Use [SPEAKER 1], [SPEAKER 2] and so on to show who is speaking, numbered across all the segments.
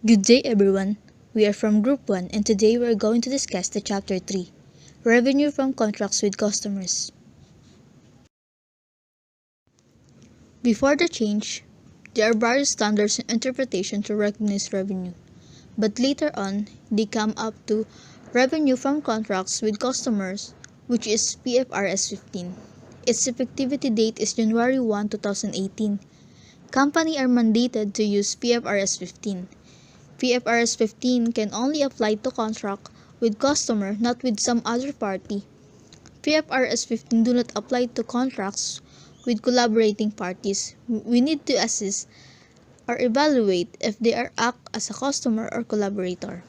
[SPEAKER 1] Good day everyone, we are from Group 1 and today we are going to discuss the Chapter 3, Revenue from Contracts with Customers. Before the change, there are various standards and interpretation to recognize revenue, but later on, they come up to Revenue from Contracts with Customers, which is PFRS 15. Its effectivity date is January 1, 2018. Companies are mandated to use PFRS 15. PFRS 15 can only apply to contract with customer, not with some other party. PFRS 15 do not apply to contracts with collaborating parties. We need to assess or evaluate if they are act as a customer or collaborator.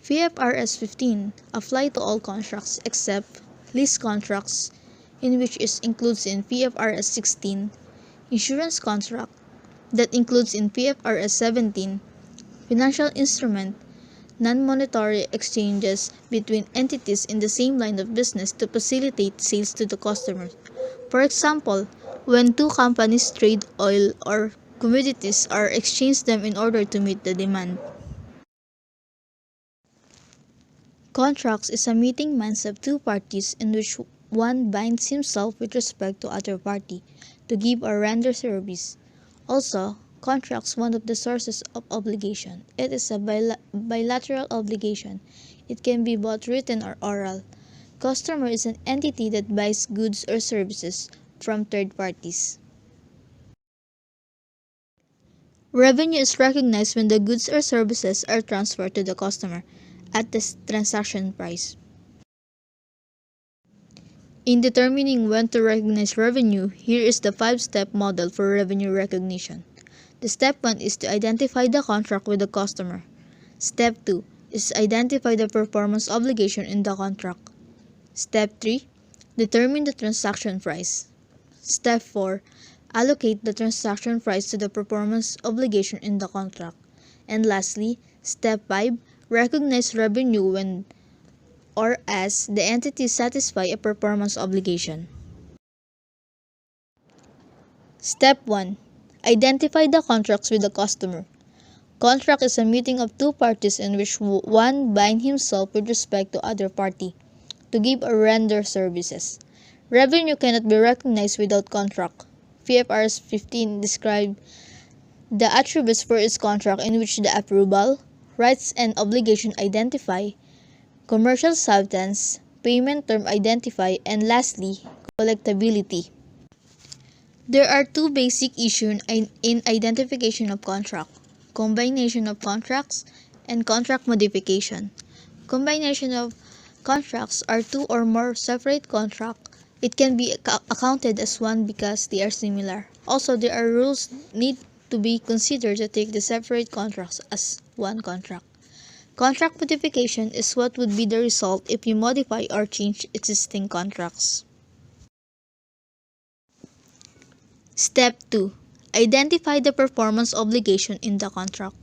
[SPEAKER 1] PFRS 15 apply to all contracts except lease contracts, in which it includes in PFRS 16, insurance contract, that includes in PFRS 17, financial instrument, non-monetary exchanges between entities in the same line of business to facilitate sales to the customers. For example, when two companies trade oil or commodities or exchange them in order to meet the demand. Contracts is a meeting minds of two parties in which one binds himself with respect to other party to give or render service. Also, contracts one of the sources of obligation. It is a bilateral obligation. It can be both written or oral. Customer is an entity that buys goods or services from third parties. Revenue is recognized when the goods or services are transferred to the customer at the transaction price. In determining when to recognize revenue, here is the 5-step model for revenue recognition. The step 1 is to identify the contract with the customer. Step 2 is identify the performance obligation in the contract. Step 3, determine the transaction price. Step 4, allocate the transaction price to the performance obligation in the contract. And lastly, Step 5, recognize revenue when or as the entity satisfy a performance obligation. Step 1. Identify the contracts with the customer. Contract is a meeting of two parties in which one binds himself with respect to other party to give or render services. Revenue cannot be recognized without contract. PFRS 15 describes the attributes for its contract in which the approval, rights and obligation identify, commercial substance, payment term identify, and lastly, collectability. There are two basic issues in identification of contract: combination of contracts and contract modification. Combination of contracts are two or more separate contracts. It can be accounted as one because they are similar. Also, there are rules need to be considered to take the separate contracts as one contract. Contract modification is what would be the result if you modify or change existing contracts. Step 2. Identify the performance obligation in the contract.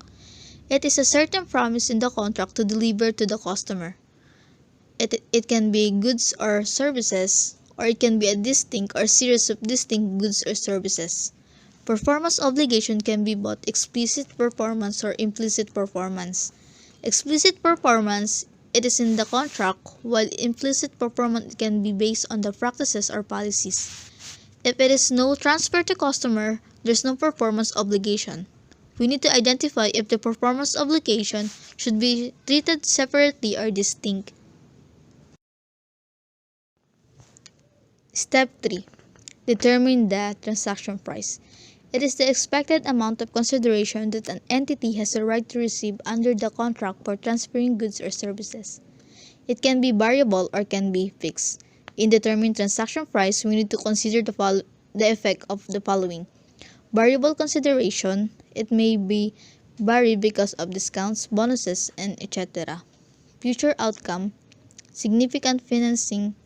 [SPEAKER 1] It is a certain promise in the contract to deliver to the customer. It can be goods or services, or it can be a distinct or series of distinct goods or services. Performance obligation can be both explicit performance or implicit performance. Explicit performance, it is in the contract, while implicit performance can be based on the practices or policies. If it is no transfer to customer, there's no performance obligation. We need to identify if the performance obligation should be treated separately or distinct. Step 3. Determine the transaction price. It is the expected amount of consideration that an entity has a right to receive under the contract for transferring goods or services. It can be variable or can be fixed. In determining transaction price, we need to consider the effect of the following. Variable consideration, it may be varied because of discounts, bonuses, and etc. Future outcome, significant financing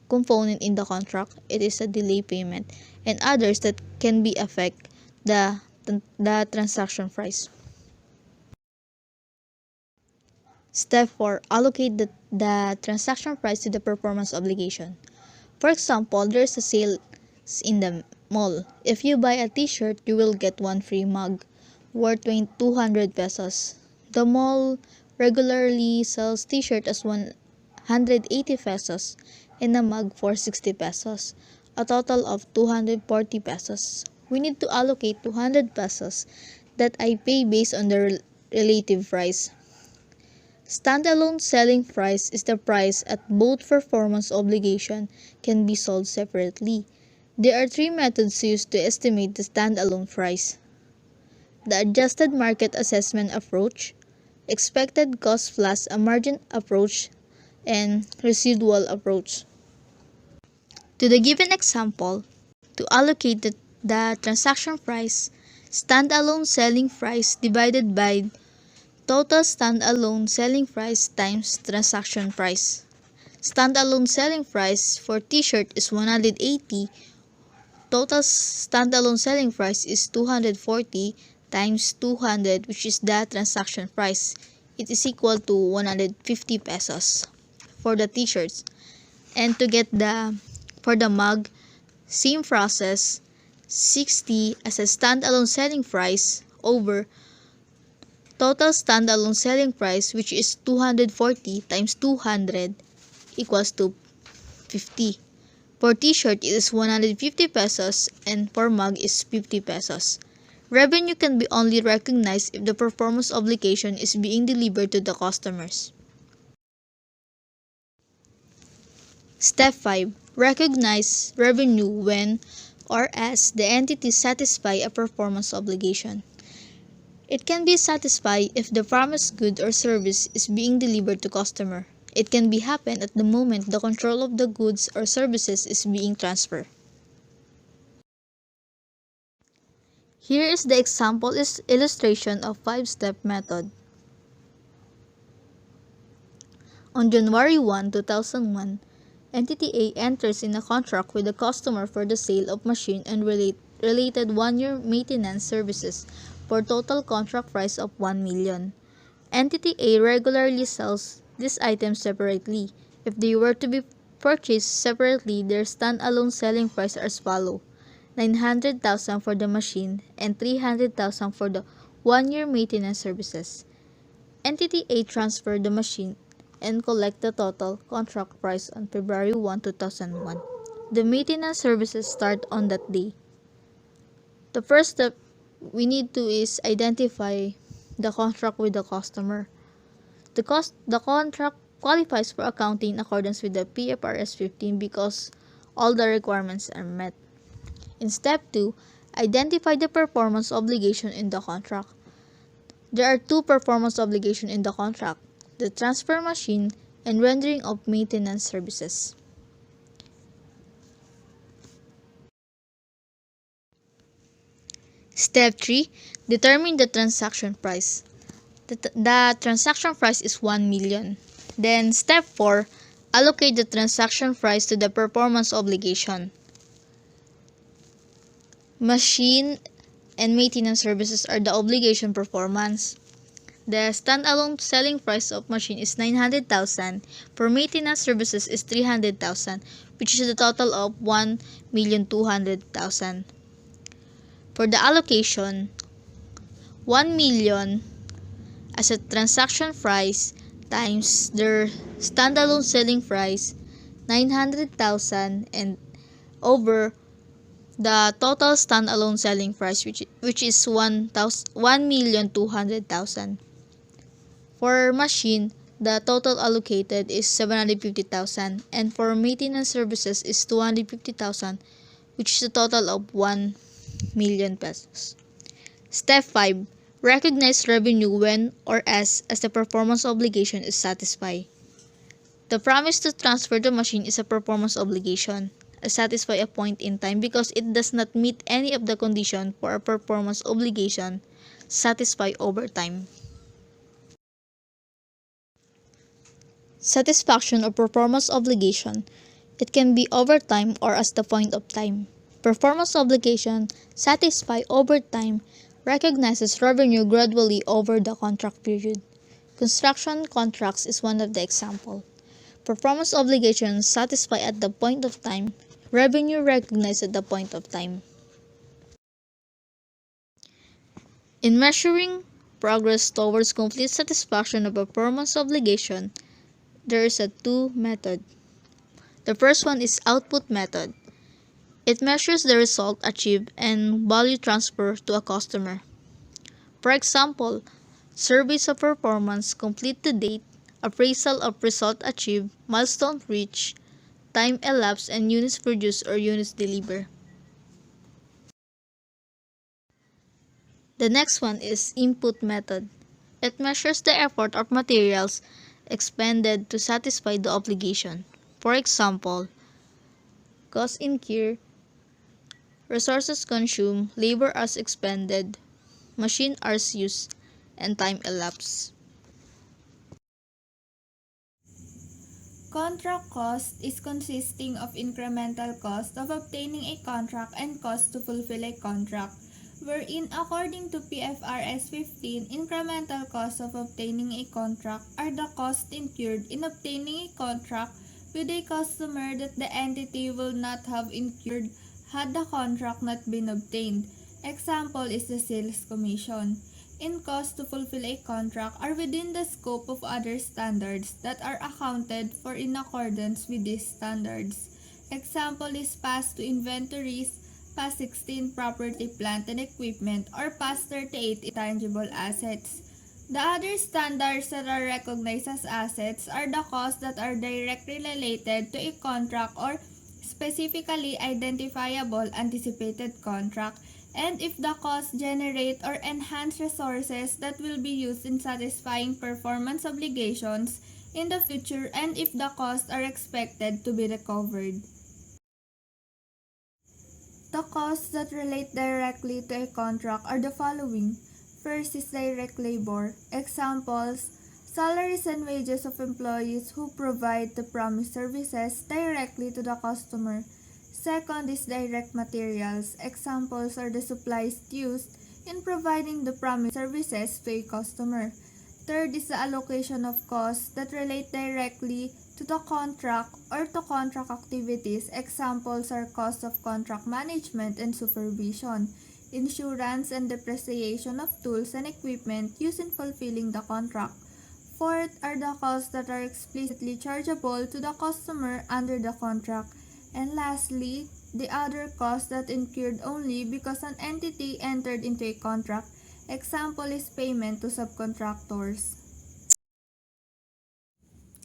[SPEAKER 1] component in the contract, it is a delay payment, and others that can be affect the transaction price. Step 4. Allocate the transaction price to the performance obligation. For example, there is a sale in the mall. If you buy a t-shirt, you will get one free mug. worth 200 pesos. The mall regularly sells t-shirt as 180 pesos and a mug for 60 pesos, a total of 240 pesos. We need to allocate 200 pesos that I pay based on the relative price. Standalone selling price is the price at both performance obligation can be sold separately. There are three methods used to estimate the standalone price: the adjusted market assessment approach, expected cost plus a margin approach, and residual approach. To the given example, to allocate the transaction price, standalone selling price divided by total standalone selling price times transaction price. Standalone selling price for t-shirt is 180. Total standalone selling price is 240 times 200, which is the transaction price. It is equal to 150 pesos for the t-shirts. And to get for the mug, same process, 60 as a standalone selling price over total standalone selling price, which is 240 times 200 equals to 50. For t-shirt, it is 150 pesos and for mug is 50 pesos. Revenue can be only recognized if the performance obligation is being delivered to the customers. Step 5. Recognize revenue when or as the entity satisfy a performance obligation. It can be satisfied if the promised good or service is being delivered to customer. It can be happen at the moment the control of the goods or services is being transferred. Here is the example illustration of 5-step method. On January 1, 2001, Entity A enters in a contract with the customer for the sale of machine and related 1-year maintenance services for total contract price of 1 million. Entity A regularly sells these items separately. If they were to be purchased separately, their standalone selling price are as follows: 900,000 for the machine and 300,000 for the 1-year maintenance services. Entity A transferred the machine and collect the total contract price on February 1, 2001. The maintenance services start on that day. The first step we need to is identify the contract with the customer. The contract qualifies for accounting in accordance with the PFRS 15 because all the requirements are met. In step 2, identify the performance obligation in the contract. There are two performance obligations in the contract: the transfer machine and rendering of maintenance services. Step 3, determine the transaction price. The transaction price is 1 million. Then step 4, allocate the transaction price to the performance obligation. Machine and maintenance services are the obligation performance. The standalone selling price of machine is 900,000. For maintenance services is 300,000, which is the total of 1,200,000. For the allocation, 1 million as a transaction price times their standalone selling price, 900,000, and over the total standalone selling price, which is 1,200,000. For machine, the total allocated is 750,000, and for maintenance services is 250,000, which is a total of 1 million pesos. Step 5. Recognize revenue when or as the performance obligation is satisfied. The promise to transfer the machine is a performance obligation, satisfy a point in time because it does not meet any of the conditions for a performance obligation satisfy over time. Satisfaction of performance obligation. It can be over time or as the point of time. Performance obligation satisfy over time recognizes revenue gradually over the contract period. Construction contracts is one of the examples. Performance obligations satisfy at the point of time, revenue recognized at the point of time. In measuring progress towards complete satisfaction of a performance obligation, there is a two method. The first one is output method. It measures the result achieved and value transfer to a customer. For example, surveys of performance complete to date, appraisal of result achieved, milestone reached, time elapsed, and units produced or units delivered. The next one is input method. It measures the effort of materials expended to satisfy the obligation. For example, cost incurred, resources consumed, labor hours expended, machine hours used, and time elapsed.
[SPEAKER 2] Contract cost is consisting of incremental cost of obtaining a contract and cost to fulfill a contract, wherein according to PFRS 15, incremental costs of obtaining a contract are the cost incurred in obtaining a contract with a customer that the entity will not have incurred had the contract not been obtained. Example is the sales commission. In cost to fulfill a contract are within the scope of other standards that are accounted for in accordance with these standards. Example is past to inventories, past 16 property, plant, and equipment, or past 38 intangible assets. The other standards that are recognized as assets are the costs that are directly related to a contract or specifically identifiable anticipated contract, and if the costs generate or enhance resources that will be used in satisfying performance obligations in the future, and if the costs are expected to be recovered. The costs that relate directly to a contract are the following. First is direct labor. Examples: salaries and wages of employees who provide the promised services directly to the customer. Second is direct materials. Examples are the supplies used in providing the promised services to a customer. Third is the allocation of costs that relate directly to the contract or to contract activities. Examples are costs of contract management and supervision, insurance and depreciation of tools and equipment used in fulfilling the contract. Fourth are the costs that are explicitly chargeable to the customer under the contract. And lastly, the other costs that incurred only because an entity entered into a contract. Example is payment to subcontractors.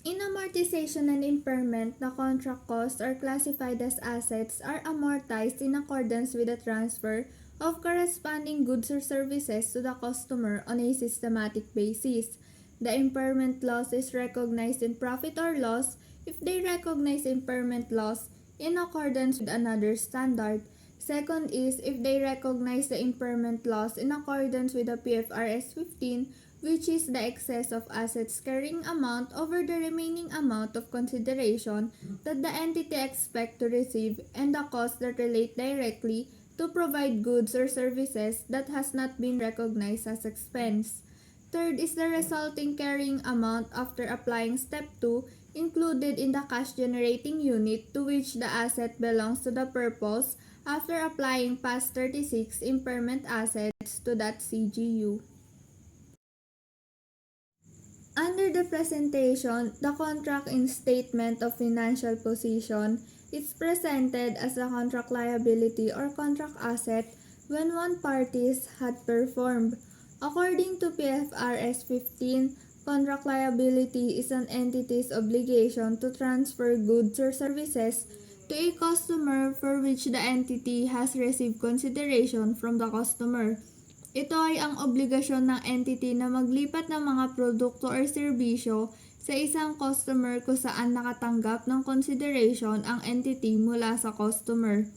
[SPEAKER 2] In amortization and impairment, the contract costs are classified as assets are amortized in accordance with the transfer of corresponding goods or services to the customer on a systematic basis. The impairment loss is recognized in profit or loss if they recognize impairment loss in accordance with another standard. Second is if they recognize the impairment loss in accordance with the PFRS 15, which is the excess of assets carrying amount over the remaining amount of consideration that the entity expects to receive, and the costs that relate directly to provide goods or services that has not been recognized as expense. Third is the resulting carrying amount after applying step 2 included in the cash generating unit to which the asset belongs to the purpose after applying past 36 impairment assets to that CGU. Under the presentation, the contract in statement of financial position is presented as a contract liability or contract asset when one party had performed. According to PFRS 15, contract liability is an entity's obligation to transfer goods or services to a customer for which the entity has received consideration from the customer. Ito ay ang obligasyon ng entity na maglipat ng mga produkto or serbisyo sa isang customer kung saan nakatanggap ng consideration ang entity mula sa customer.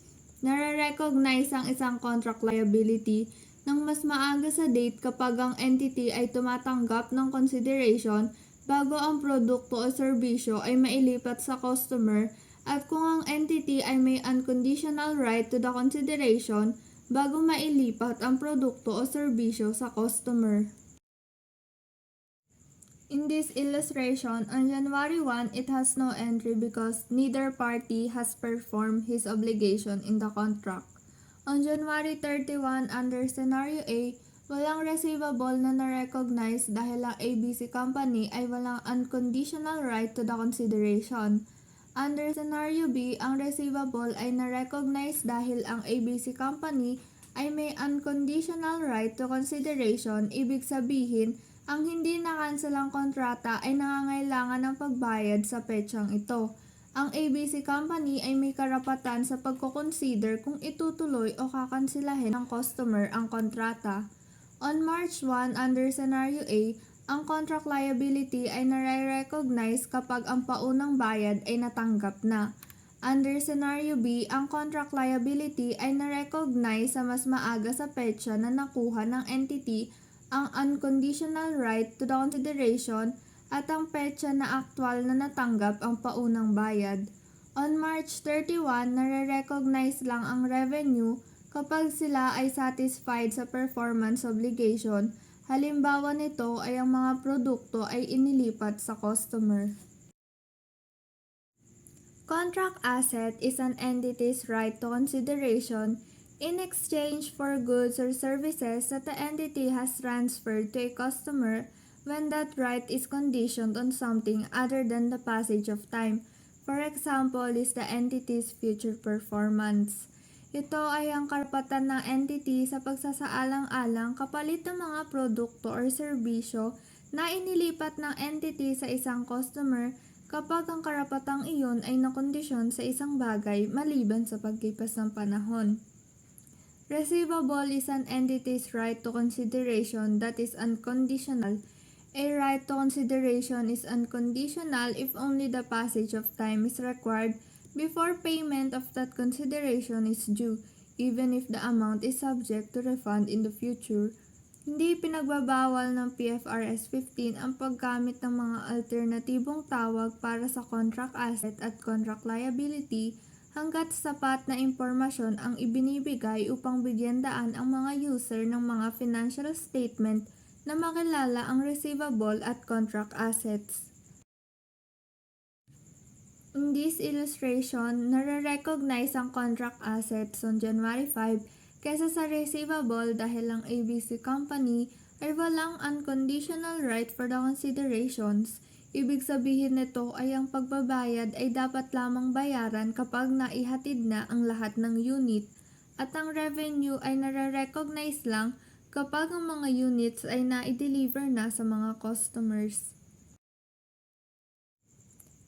[SPEAKER 2] Nare-recognize ang isang contract liability ng mas maaga sa date kapag ang entity ay tumatanggap ng consideration bago ang produkto o serbisyo ay mailipat sa customer, at kung ang entity ay may unconditional right to the consideration bago mailipat ang produkto o serbisyo sa customer. In this illustration, on January 1, it has no entry because neither party has performed his obligation in the contract. On January 31, under Scenario A, Walang receivable na na-recognize dahil ang ABC Company ay walang unconditional right to the consideration. Under Scenario B, ang receivable ay na-recognize dahil ang ABC Company ay may unconditional right to consideration. Ibig sabihin, ang hindi nakanselang kontrata ay nangangailangan ng pagbayad sa petsang ito. Ang ABC Company ay may karapatan sa pagko-consider kung itutuloy o kakansilahin ng customer ang kontrata. On March 1, under Scenario A, ang contract liability ay nare-recognize kapag ang paunang bayad ay natanggap na. Under Scenario B, ang contract liability ay na-recognize sa mas maaga sa petsa na nakuha ng entity ang unconditional right to the consideration at ang petsa na aktwal na natanggap ang paunang bayad. On March 31, nare-recognize lang ang revenue kapag sila ay satisfied sa performance obligation. Halimbawa nito ay ang mga produkto ay inilipat sa customer. Contract asset is an entity's right to consideration in exchange for goods or services that the entity has transferred to a customer when that right is conditioned on something other than the passage of time. For example, is the entity's future performance. Ito ay ang karapatan ng entity sa pagsasaalang-alang kapalit ng mga produkto or serbisyo na inilipat ng entity sa isang customer kapag ang karapatang iyon ay nakondisyon sa isang bagay maliban sa paglipas ng panahon. Receivable is an entity's right to consideration that is unconditional. A right to consideration is unconditional if only the passage of time is required before payment of that consideration is due, even if the amount is subject to refund in the future. Hindi pinagbabawal ng PFRS 15 ang paggamit ng mga alternatibong tawag para sa contract asset at contract liability hanggat sapat na impormasyon ang ibinibigay upang bigyan daan ang mga user ng mga financial statement na makilala ang receivable at contract assets. In this illustration, nare-recognize ang contract assets on January 5 kaysa sa receivable dahil ang ABC Company ay walang unconditional right for the considerations. Ibig sabihin nito ay ang pagbabayad ay dapat lamang bayaran kapag naihatid na ang lahat ng unit at ang revenue ay nare-recognize lang kapag ang mga units ay na-deliver na sa mga customers.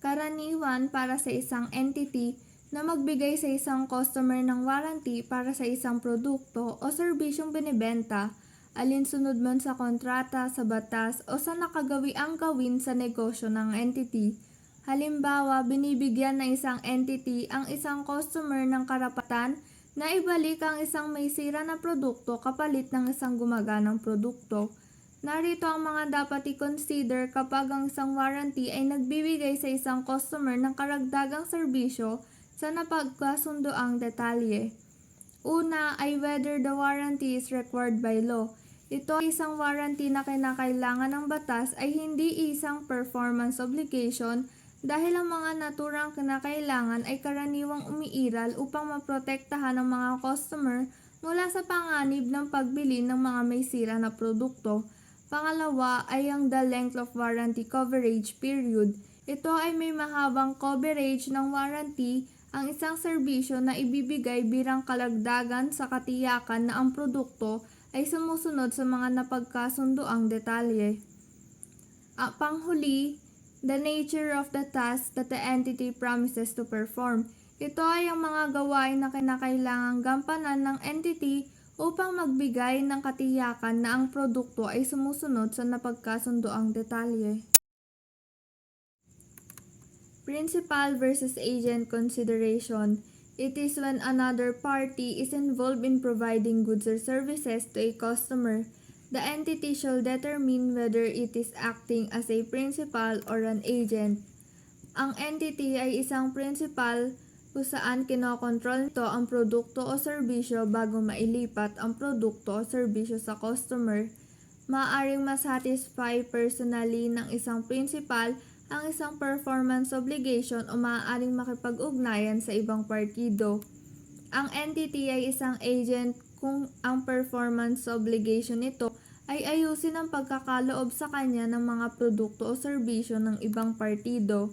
[SPEAKER 2] Karaniwan para sa isang entity na magbigay sa isang customer ng warranty para sa isang produkto o serbisyong binibenta, alinsunod man sa kontrata, sa batas o sa nakagawiang gawin sa negosyo ng entity. Halimbawa, binibigyan ng isang entity ang isang customer ng karapatan na ibalik ang isang may sira na produkto kapalit ng isang gumaganang produkto. Narito ang mga dapat i-consider kapag ang isang warranty ay nagbibigay sa isang customer ng karagdagang serbisyo sa napagkasundoang detalye. Una ay whether the warranty is required by law. Ito ay isang warranty na kinakailangan ng batas ay hindi isang performance obligation dahil ang mga naturang kinakailangan ay karaniwang umiiral upang maprotektahan ang mga customer mula sa panganib ng pagbili ng mga may sira na produkto. Pangalawa ay ang the length of warranty coverage period. Ito ay may mahabang coverage ng warranty ang isang serbisyo na ibibigay bilang kalagdagan sa katiyakan na ang produkto ay sumusunod sa mga napagkasundoang detalye. Panghuli, the nature of the task that the entity promises to perform. Ito ay ang mga gawain na kinakailangang gampanan ng entity upang magbigay ng katiyakan na ang produkto ay sumusunod sa napagkasundoang detalye. Principal versus agent consideration. It is when another party is involved in providing goods or services to a customer. The entity shall determine whether it is acting as a principal or an agent. Ang entity ay isang principal kung saan kinokontrol nito ang produkto o serbisyo bago mailipat ang produkto o serbisyo sa customer. Maaaring masatisfy personally ng isang principal ang isang performance obligation o maaaring makipag-ugnayan sa ibang partido. Ang entity ay isang agent kung ang performance obligation nito ay ayusin ang pagkakaloob sa kanya ng mga produkto o serbisyo ng ibang partido.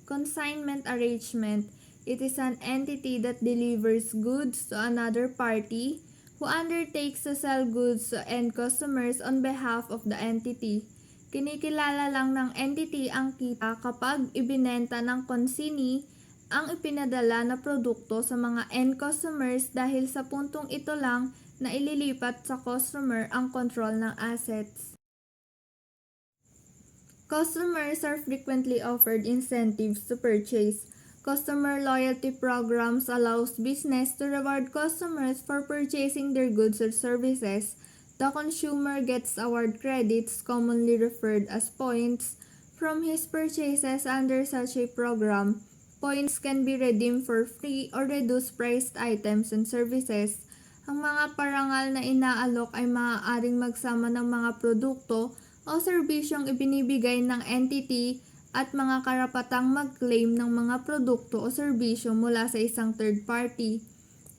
[SPEAKER 2] Consignment arrangement. It is an entity that delivers goods to another party who undertakes to sell goods to end customers on behalf of the entity. Kinikilala lang ng entity ang kita kapag ibinenta ng consignee ang ipinadala na produkto sa mga end customers dahil sa puntong ito lang na ililipat sa customer ang control ng assets. Customers are frequently offered incentives to purchase. Customer loyalty programs allows business to reward customers for purchasing their goods or services. The consumer gets award credits, commonly referred as points, from his purchases under such a program. Points can be redeemed for free or reduced priced items and services. Ang mga parangal na inaalok ay maaaring magsama ng mga produkto o serbisyong ibinibigay ng entity at mga karapatang mag-claim ng mga produkto o serbisyo mula sa isang third party.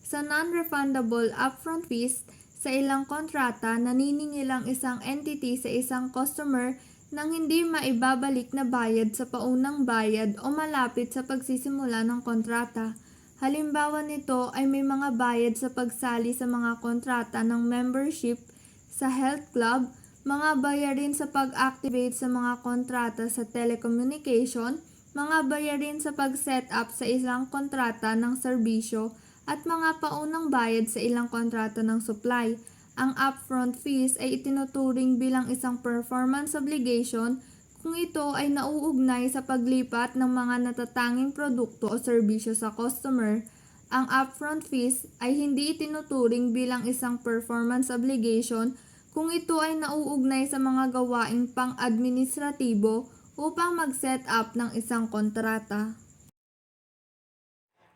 [SPEAKER 2] Sa non-refundable upfront fees, sa ilang kontrata, naniningil ang isang entity sa isang customer nang hindi maibabalik na bayad sa paunang bayad o malapit sa pagsisimula ng kontrata. Halimbawa nito ay may mga bayad sa pagsali sa mga kontrata ng membership sa health club, mga bayarin sa pag-activate sa mga kontrata sa telecommunication, mga bayarin sa pag-set up sa isang kontrata ng serbisyo, at mga paunang bayad sa ilang kontrata ng supply. Ang upfront fees ay itinuturing bilang isang performance obligation kung ito ay nauugnay sa paglipat ng mga natatanging produkto o serbisyo sa customer. Ang upfront fees ay hindi itinuturing bilang isang performance obligation kung ito ay nauugnay sa mga gawaing pang-administratibo upang mag-set up ng isang kontrata.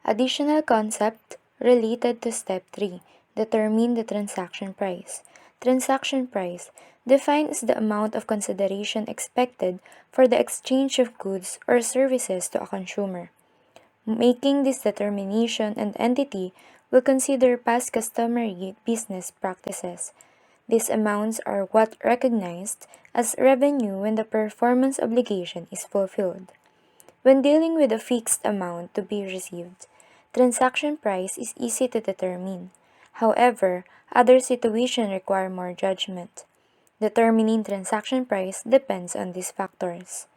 [SPEAKER 3] Additional concept related to Step 3. Determine the transaction price. Transaction price defines the amount of consideration expected for the exchange of goods or services to a consumer. Making this determination, an entity will consider past customary business practices. These amounts are what recognized as revenue when the performance obligation is fulfilled. When dealing with a fixed amount to be received, transaction price is easy to determine. However, other situations require more judgment. Determining transaction price depends on these factors.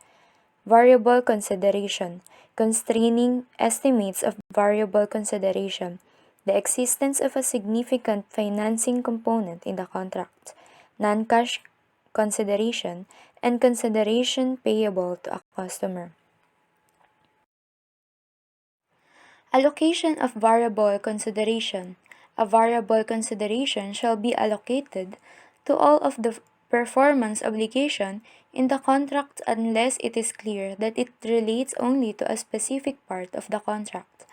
[SPEAKER 3] Variable consideration. Constraining estimates of variable consideration. The existence of a significant financing component in the contract. Non-cash consideration and consideration payable to a customer. Allocation of variable consideration. A variable consideration shall be allocated to all of the performance obligation in the contract unless it is clear that it relates only to a specific part of the contract.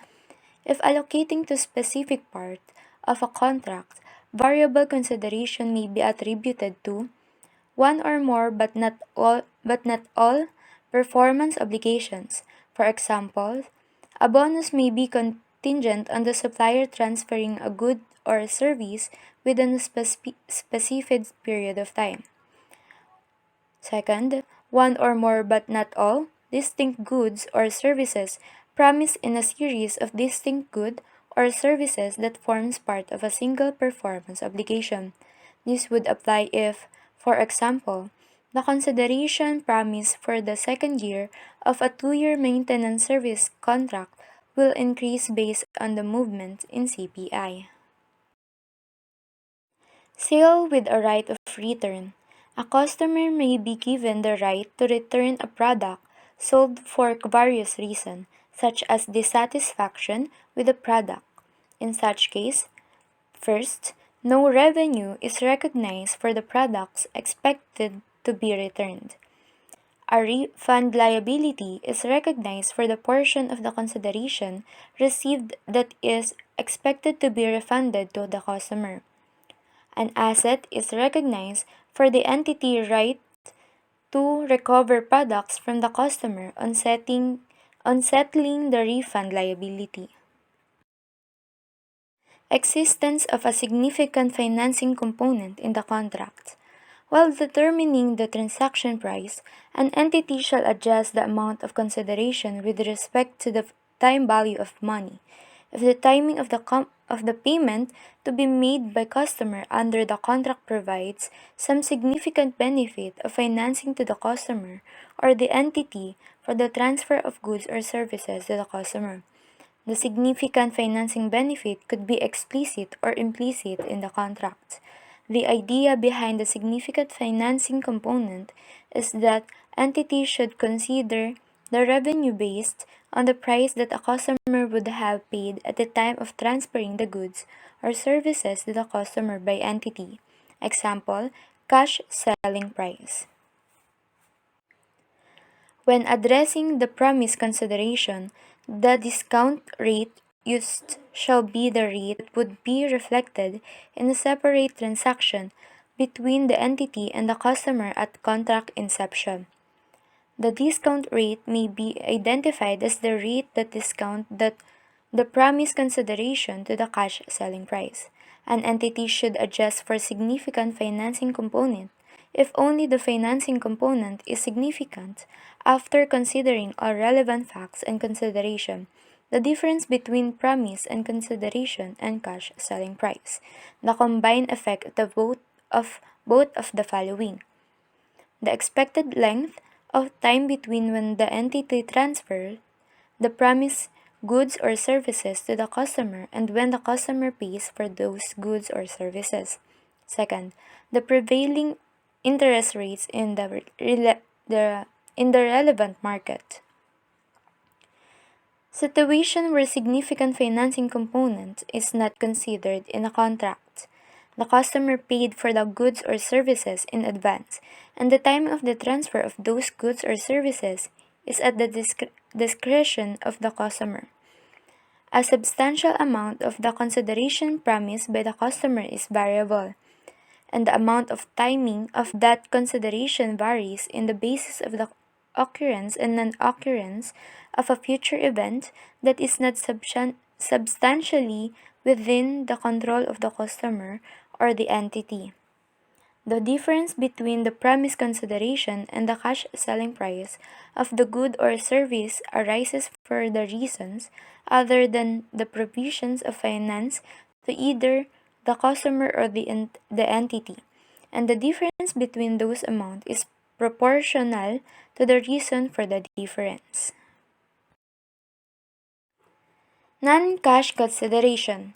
[SPEAKER 3] If allocating to specific part of a contract, variable consideration may be attributed to one or more but not all performance obligations. For example, a bonus may be contingent on the supplier transferring a good or a service within a specified period of time. Second, one or more but not all distinct goods or services promised in a series of distinct goods or services that forms part of a single performance obligation. This would apply if, for example, the consideration promised for the second year of a 2-year maintenance service contract will increase based on the movement in CPI. Sale with a right of return. A customer may be given the right to return a product sold for various reasons, such as dissatisfaction with the product. In such case, first, no revenue is recognized for the products expected to be returned. A refund liability is recognized for the portion of the consideration received that is expected to be refunded to the customer. An asset is recognized for the entity right to recover products from the customer on settling the refund liability. existence of a significant financing component in the contract. While determining the transaction price, an entity shall adjust the amount of consideration with respect to the time value of money. If the timing of the payment to be made by customer under the contract provides some significant benefit of financing to the customer or the entity for the transfer of goods or services to the customer. The significant financing benefit could be explicit or implicit in the contract. The idea behind the significant financing component is that entities should consider the revenue based on the price that a customer would have paid at the time of transferring the goods or services to the customer by entity. Example, cash selling price. When addressing the promise consideration, the discount rate used shall be the rate that would be reflected in a separate transaction between the entity and the customer at contract inception. The discount rate may be identified as the rate that discount that the promise consideration to the cash selling price. An entity should adjust for significant financing component if only the financing component is significant after considering all relevant facts and consideration. The difference between promise and consideration and cash selling price. The combined effect of both of the following. The expected length of time between when the entity transfers the promised goods or services to the customer and when the customer pays for those goods or services. Second, the prevailing interest rates in the relevant market. Situation where significant financing component is not considered in a contract. The customer paid for the goods or services in advance, and the time of the transfer of those goods or services is at the discretion of the customer. A substantial amount of the consideration promised by the customer is variable, and the amount of timing of that consideration varies in the basis of the occurrence and non-occurrence of a future event that is not substantially within the control of the customer or the entity. The difference between the promise consideration and the cash selling price of the good or service arises for the reasons other than the provisions of finance to either the customer or the entity, and the difference between those amounts is proportional to the reason for the difference. Non-cash consideration.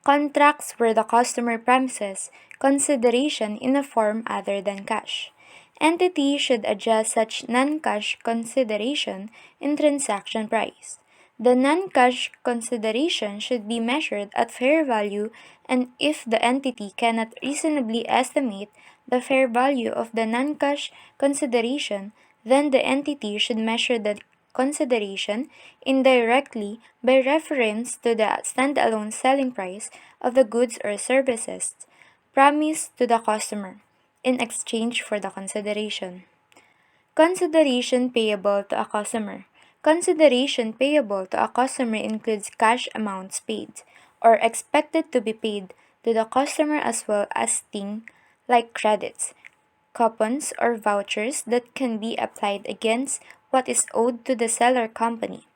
[SPEAKER 3] Contracts where the customer promises consideration in a form other than cash. Entity should adjust such non-cash consideration in transaction price. The non-cash consideration should be measured at fair value, and if the entity cannot reasonably estimate the fair value of the non-cash consideration, then the entity should measure the consideration indirectly by reference to the standalone selling price of the goods or services promised to the customer in exchange for the consideration. Consideration payable to a customer. Consideration payable to a customer includes cash amounts paid or expected to be paid to the customer as well as things like credits, coupons, or vouchers that can be applied against what is owed to the seller company.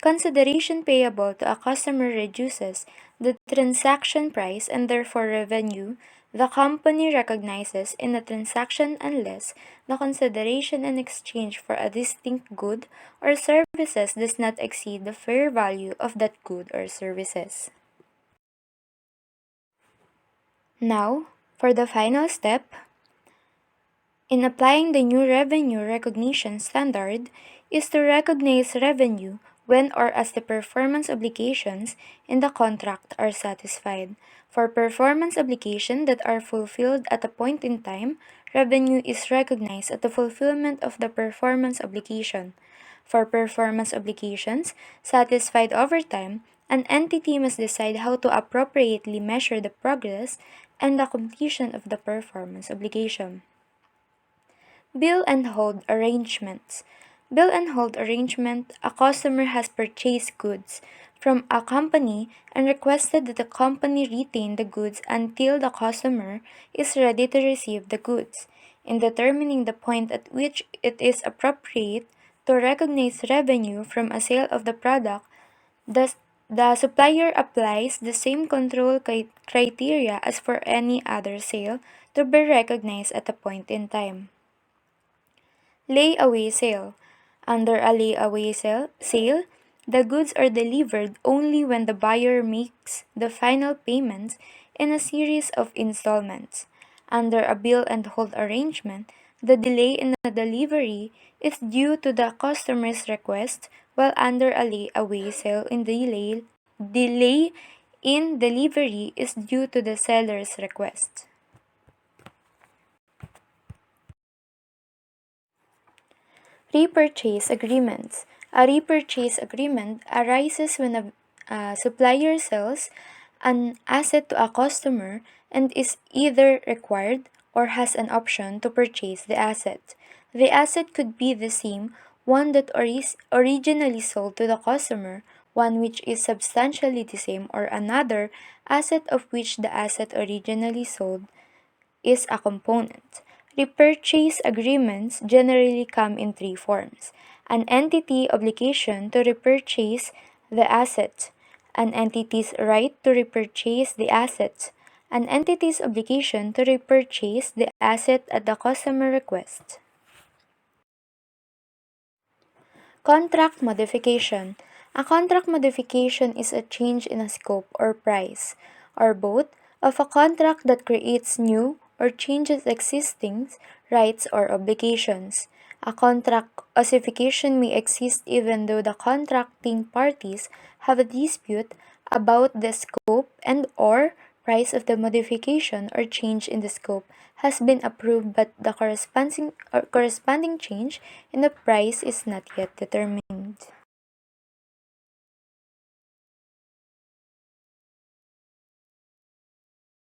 [SPEAKER 3] Consideration payable to a customer reduces the transaction price and therefore revenue the company recognizes in a transaction unless the consideration in exchange for a distinct good or services does not exceed the fair value of that good or services. Now, for the final step, in applying the new revenue recognition standard is to recognize revenue when or as the performance obligations in the contract are satisfied. For performance obligations that are fulfilled at a point in time, revenue is recognized at the fulfillment of the performance obligation. For performance obligations satisfied over time, an entity must decide how to appropriately measure the progress and the completion of the performance obligation. Bill and hold arrangements. Bill and hold arrangement, a customer has purchased goods from a company and requested that the company retain the goods until the customer is ready to receive the goods. In determining the point at which it is appropriate to recognize revenue from a sale of the product, the, the supplier applies the same control criteria as for any other sale to be recognized at a point in time. Layaway sale. Under a layaway sale, the goods are delivered only when the buyer makes the final payments in a series of installments. Under a bill and hold arrangement, the delay in the delivery is due to the customer's request, while under a layaway sale, delay in delivery is due to the seller's request. Repurchase agreements. A repurchase agreement arises when a supplier sells an asset to a customer and is either required or has an option to purchase the asset. The asset could be the same one that originally sold to the customer, one which is substantially the same, or another asset of which the asset originally sold is a component. Repurchase agreements generally come in three forms: an entity obligation to repurchase the asset, an entity's right to repurchase the asset, an entity's obligation to repurchase the asset at the customer request. Contract modification. A contract modification is a change in a scope or price, or both, of a contract that creates new or changes existing rights or obligations. A contract ossification may exist even though the contracting parties have a dispute about the scope and or price of the modification or change in the scope has been approved, but the corresponding change in the price is not yet determined.